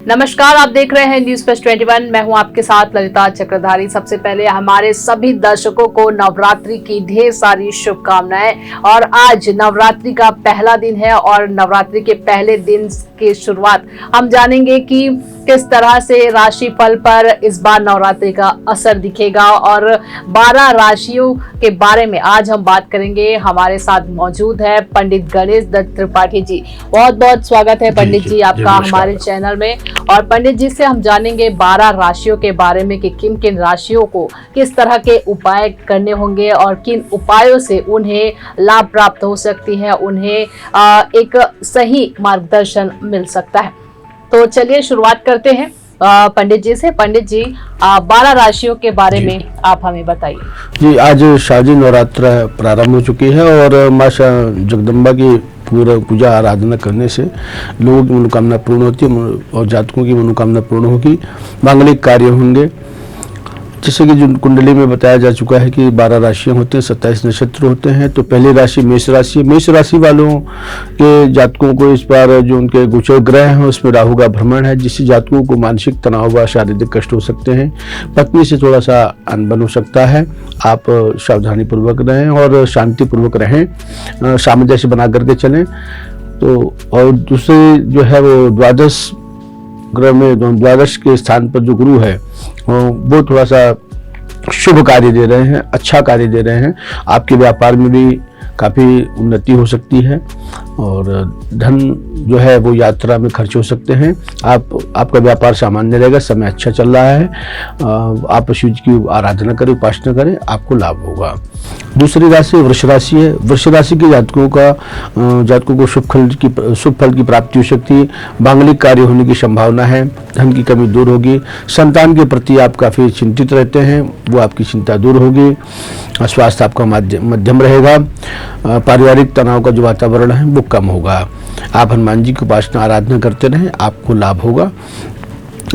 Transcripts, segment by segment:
नमस्कार, आप देख रहे हैं न्यूज प्लस 21। मैं हूं आपके साथ ललिता चक्रधारी। सबसे पहले हमारे सभी दर्शकों को नवरात्रि की ढेर सारी शुभकामनाएं। और आज नवरात्रि का पहला दिन है और नवरात्रि के पहले दिन की शुरुआत हम जानेंगे कि किस तरह से राशि फल पर इस बार नवरात्रि का असर दिखेगा और 12 राशियों के बारे में आज हम बात करेंगे। हमारे साथ मौजूद है पंडित गणेश दत्त त्रिपाठी जी। बहुत बहुत स्वागत है पंडित जी आपका हमारे चैनल में। और पंडित जी से हम जानेंगे 12 राशियों के बारे में कि किन किन राशियों को किस तरह के उपाय करने होंगे और किन उपायों से उन्हें लाभ प्राप्त हो सकती है, उन्हें एक सही मार्गदर्शन मिल सकता है। तो चलिए शुरुआत करते हैं पंडित जी से। पंडित जी 12 राशियों के बारे में आप हमें बताइए। जी, आज शारदीय नवरात्र प्रारंभ हो चुकी है और माँ जगदम्बा की पूजा आराधना करने से लोगों की मनोकामना पूर्ण होती है और जातकों की मनोकामना पूर्ण होगी, मांगलिक कार्य होंगे। जैसे कि जो कुंडली में बताया जा चुका है कि 12 राशियां होते हैं, 27 नक्षत्र होते हैं। तो पहली राशि मेष राशि है। मेष राशि वालों के जातकों को इस बार जो उनके गोचर ग्रह हैं उसमें राहु का भ्रमण है, जिससे जातकों को मानसिक तनाव व शारीरिक कष्ट हो सकते हैं। पत्नी से थोड़ा सा अनबन हो सकता है। आप सावधानी पूर्वक रहें और शांति पूर्वक रहें, सामंजस्य बना करके चलें। तो और दूसरे जो है वो द्वादश ग्रह में द्वादश के स्थान पर जो गुरु है वो थोड़ा सा शुभ कार्य दे रहे हैं, अच्छा कार्य दे रहे हैं। आपके व्यापार में भी काफ़ी उन्नति हो सकती है और धन जो है वो यात्रा में खर्च हो सकते हैं। आपका व्यापार सामान्य रहेगा, समय अच्छा चल रहा है। आप शिव जी की आराधना करें, उपासना करें, आपको लाभ होगा। दूसरी राशि वृष राशि है। वृष राशि के जातकों को शुभ फल की प्राप्ति हो सकती है। मांगलिक कार्य होने की संभावना है। धन की कमी दूर होगी। संतान के प्रति आप काफ़ी चिंतित रहते हैं, वो आपकी चिंता दूर होगी। स्वास्थ्य आपका मध्यम रहेगा। पारिवारिक तनाव का जो वातावरण है वो कम होगा। आप हनुमान जी की उपासना आराधना करते रहें, आपको लाभ होगा,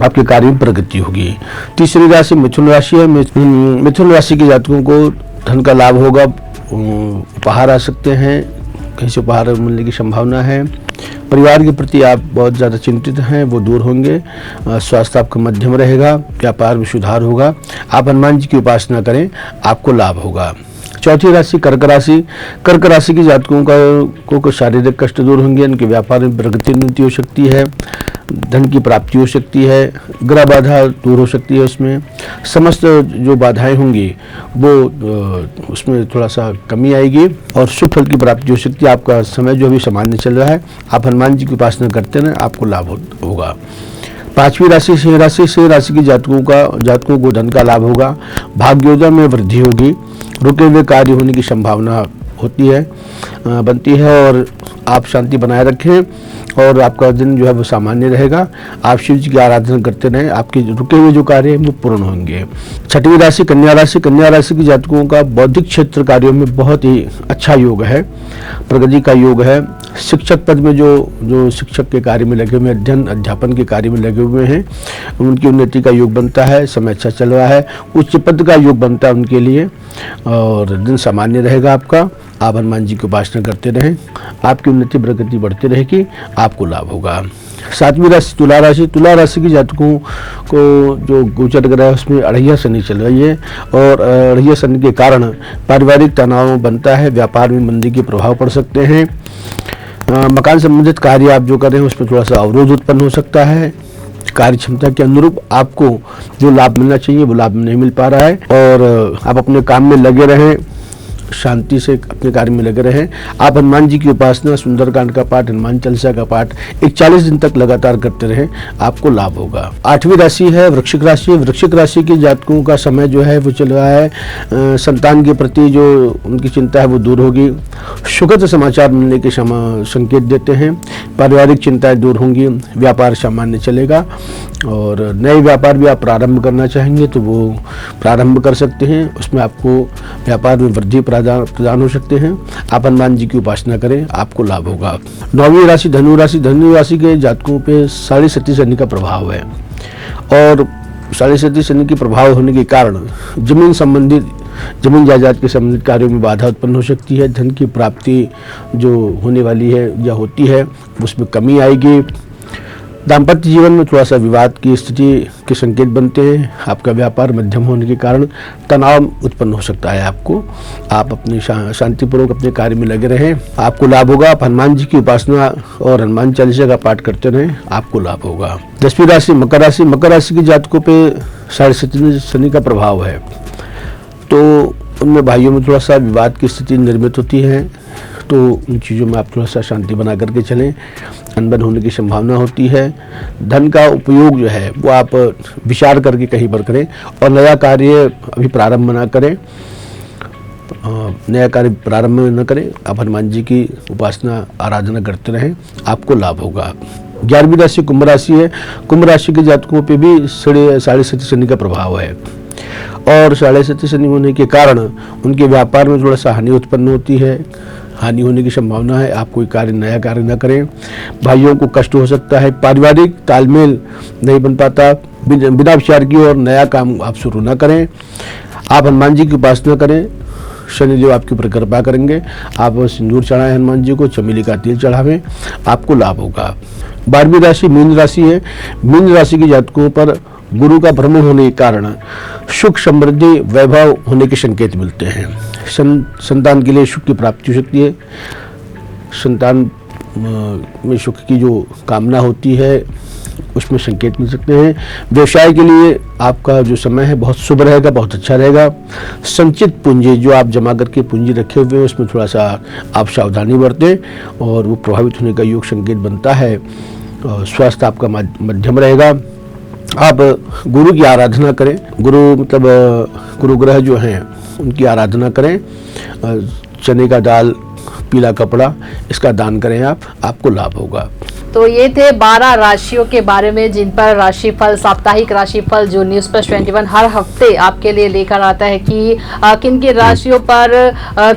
आपके कार्य में प्रगति होगी। तीसरी राशि मिथुन राशि है। मिथुन राशि के जातकों को धन का लाभ होगा। उपहार आ सकते हैं, कहीं से उपहार मिलने की संभावना है। परिवार के प्रति आप बहुत ज़्यादा चिंतित हैं, वो दूर होंगे। स्वास्थ्य आपका मध्यम रहेगा। व्यापार में सुधार होगा। आप हनुमान जी की उपासना करें, आपको लाभ होगा। चौथी राशि कर्क राशि। कर्क राशि के जातकों को शारीरिक कष्ट दूर होंगे। उनके व्यापार में प्रगति उन्नति हो सकती है। धन की प्राप्ति हो सकती है। ग्रह बाधा दूर हो सकती है। उसमें समस्त जो बाधाएं होंगी वो उसमें थोड़ा सा कमी आएगी और शुभ फल की प्राप्ति हो सकती है। आपका समय जो अभी सामान्य चल रहा है, आप हनुमान जी की उपासना करते रहें, आपको लाभ होगा। पांचवी राशि सिंह राशि। सिंह राशि के जातकों को धन का लाभ होगा। भाग्योदय में वृद्धि होगी। रुके हुए कार्य होने की संभावना होती है, बनती है। और आप शांति बनाए रखें और आपका दिन जो है वो सामान्य रहेगा। आप शिव जी की आराधना करते रहें, आपके रुके हुए जो कार्य हैं वो पूर्ण होंगे। छठवीं राशि कन्या राशि। कन्या राशि के जातकों का बौद्धिक क्षेत्र कार्यों में बहुत ही अच्छा योग है, प्रगति का योग है। शिक्षक पद में जो शिक्षक के कार्य में लगे हुए हैं, अध्ययन अध्यापन के कार्य में लगे हुए हैं, उनकी उन्नति का योग बनता है। समय अच्छा चल रहा है। उच्च पद का योग बनता है उनके लिए और दिन सामान्य रहेगा आपका। आप हनुमान जी की उपासना करते रहें, आपकी उन्नति प्रगति बढ़ती रहेगी, आपको लाभ होगा। सातवीं राशि तुला राशि। तुला राशि के जातकों को जो गोचर ग्रह है उसमें अढ़ैया शनि चल रही है और अढ़ैया शनि के कारण पारिवारिक तनाव बनता है। व्यापार में मंदी के प्रभाव पड़ सकते हैं। मकान संबंधित कार्य आप जो कर रहे हैं उसमें थोड़ा सा अवरोध उत्पन्न हो सकता है। कार्य क्षमता के अनुरूप आपको जो लाभ मिलना चाहिए वो लाभ नहीं मिल पा रहा है और आप अपने काम में लगे रहें, शांति से अपने कार्य में लगे रहें। आप हनुमान जी की उपासना, सुंदरकांड का पाठ, हनुमान चालीसा का पाठ 41 दिन तक लगातार करते रहें, आपको लाभ होगा। आठवीं राशि है वृश्चिक राशि। वृश्चिक राशि के जातकों का समय जो है वो चल रहा है। संतान के प्रति जो उनकी चिंता है वो दूर होगी। सुखद समाचार मिलने के संकेत देते हैं। पारिवारिक चिंताएं दूर होंगी। व्यापार सामान्य चलेगा और नए व्यापार भी आप प्रारंभ करना चाहेंगे तो वो प्रारंभ कर सकते हैं। उसमें आपको व्यापार में वृद्धि प्रदान हो सकते हैं। आप हनुमान जी की उपासना करें, आपको लाभ होगा। नौवीं राशि धनु राशि। धनु राशि के जातकों पे 37 शनि का प्रभाव है और 37 शनि के प्रभाव होने के कारण जमीन जायदाद के संबंधित कार्यों में बाधा उत्पन्न हो सकती है। धन की प्राप्ति जो होने वाली है या होती है उसमें कमी आएगी। दाम्पत्य जीवन में थोड़ा सा विवाद की स्थिति के संकेत बनते हैं। आपका व्यापार मध्यम होने के कारण तनाव उत्पन्न हो सकता है। आप अपनी शांतिपूर्वक अपने कार्य में लगे रहें, आपको लाभ होगा। आप हनुमान जी की उपासना और हनुमान चालीसा का पाठ करते रहें, आपको लाभ होगा। 10वीं राशि मकर राशि। मकर राशि के जातकों पे 7.5 शनि का प्रभाव है, तो उनमें भाइयों में थोड़ा सा विवाद की स्थिति निर्मित होती है, तो उन चीज़ों में आप थोड़ा सा शांति बना करके चलें। अनबन होने की संभावना होती है। धन का उपयोग जो है वो आप विचार करके कहीं पर करें, और नया कार्य अभी प्रारंभ ना करें, नया कार्य प्रारंभ न करें। आप हनुमान जी की उपासना आराधना करते रहें, आपको लाभ होगा। 11वीं राशि कुंभ राशि है। कुंभ राशि के जातकों पे भी 7.5 शनि का प्रभाव है, और 7.5 शनि होने के कारण उनके व्यापार में थोड़ा सा हानि उत्पन्न होती है। हानि होने की संभावना है। आप कोई नया कार्य न करें, भाइयों को कष्ट हो सकता है। पारिवारिक तालमेल नहीं बन पाता। बिना विचार किए और नया काम आप शुरू न करें। आप हनुमान जी की उपासना करें, शनिदेव आपके ऊपर कृपा करेंगे। आप सिंदूर चढ़ाएं हनुमान जी को, चमेली का तेल चढ़ावें, आपको लाभ होगा। 12वीं राशि मीन राशि है। मीन राशि के जातकों पर गुरु का भ्रमण होने के कारण सुख समृद्धि वैभव होने के संकेत मिलते हैं। संतान के लिए सुख की प्राप्ति हो सकती है। संतान में सुख की जो कामना होती है उसमें संकेत मिल सकते हैं। व्यवसाय के लिए आपका जो समय है बहुत शुभ रहेगा, बहुत अच्छा रहेगा। संचित पूंजी जो आप जमा करके पूंजी रखे हुए हैं उसमें थोड़ा सा आप सावधानी बरतें, और वो प्रभावित होने का योग संकेत बनता है। स्वास्थ्य आपका मध्यम रहेगा। आप गुरु की आराधना करें। गुरु मतलब गुरु ग्रह जो हैं उनकी आराधना करें। चने का दाल, पीला कपड़ा, इसका दान करें आपको लाभ होगा। तो ये थे 12 राशियों के बारे में जिन पर राशिफल, साप्ताहिक राशिफल जो न्यूज़ प्लस 21 हर हफ्ते आपके लिए लेकर आता है कि किन किन राशियों पर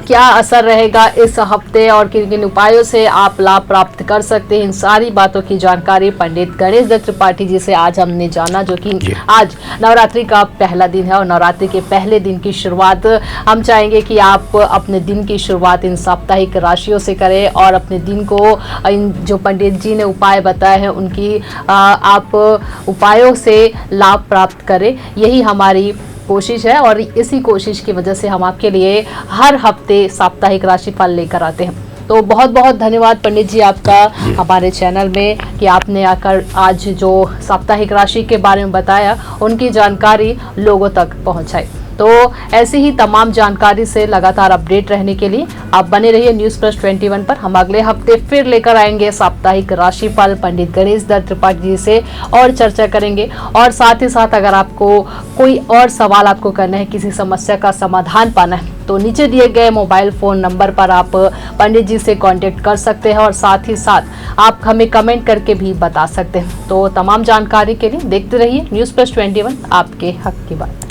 क्या असर रहेगा इस हफ्ते और किन किन उपायों से आप लाभ प्राप्त कर सकते हैं। इन सारी बातों की जानकारी पंडित गणेश दत्त त्रिपाठी जी से आज हमने जाना, जो कि आज नवरात्रि का पहला दिन है और नवरात्रि के पहले दिन की शुरुआत हम चाहेंगे कि आप अपने दिन की शुरुआत इन साप्ताहिक राशियों से करें और अपने दिन को इन जो पंडित जी ने उपाय बताए हैं उनकी आप उपायों से लाभ प्राप्त करें। यही हमारी कोशिश है और इसी कोशिश की वजह से हम आपके लिए हर हफ्ते साप्ताहिक राशिफल लेकर आते हैं। तो बहुत बहुत धन्यवाद पंडित जी आपका हमारे चैनल में कि आपने आकर आज जो साप्ताहिक राशि के बारे में बताया उनकी जानकारी लोगों तक पहुंचाई। तो ऐसी ही तमाम जानकारी से लगातार अपडेट रहने के लिए आप बने रहिए न्यूज़ प्लस 21 पर। हम अगले हफ्ते फिर लेकर आएंगे साप्ताहिक राशिफल पंडित गणेश दत्त त्रिपाठी जी से और चर्चा करेंगे। और साथ ही साथ अगर आपको कोई और सवाल आपको करना है, किसी समस्या का समाधान पाना है, तो नीचे दिए गए मोबाइल फ़ोन नंबर पर आप पंडित जी से कांटेक्ट कर सकते हैं और साथ ही साथ आप हमें कमेंट करके भी बता सकते हैं। तो तमाम जानकारी के लिए देखते रहिए न्यूज़ प्लस 21, आपके हक की बात।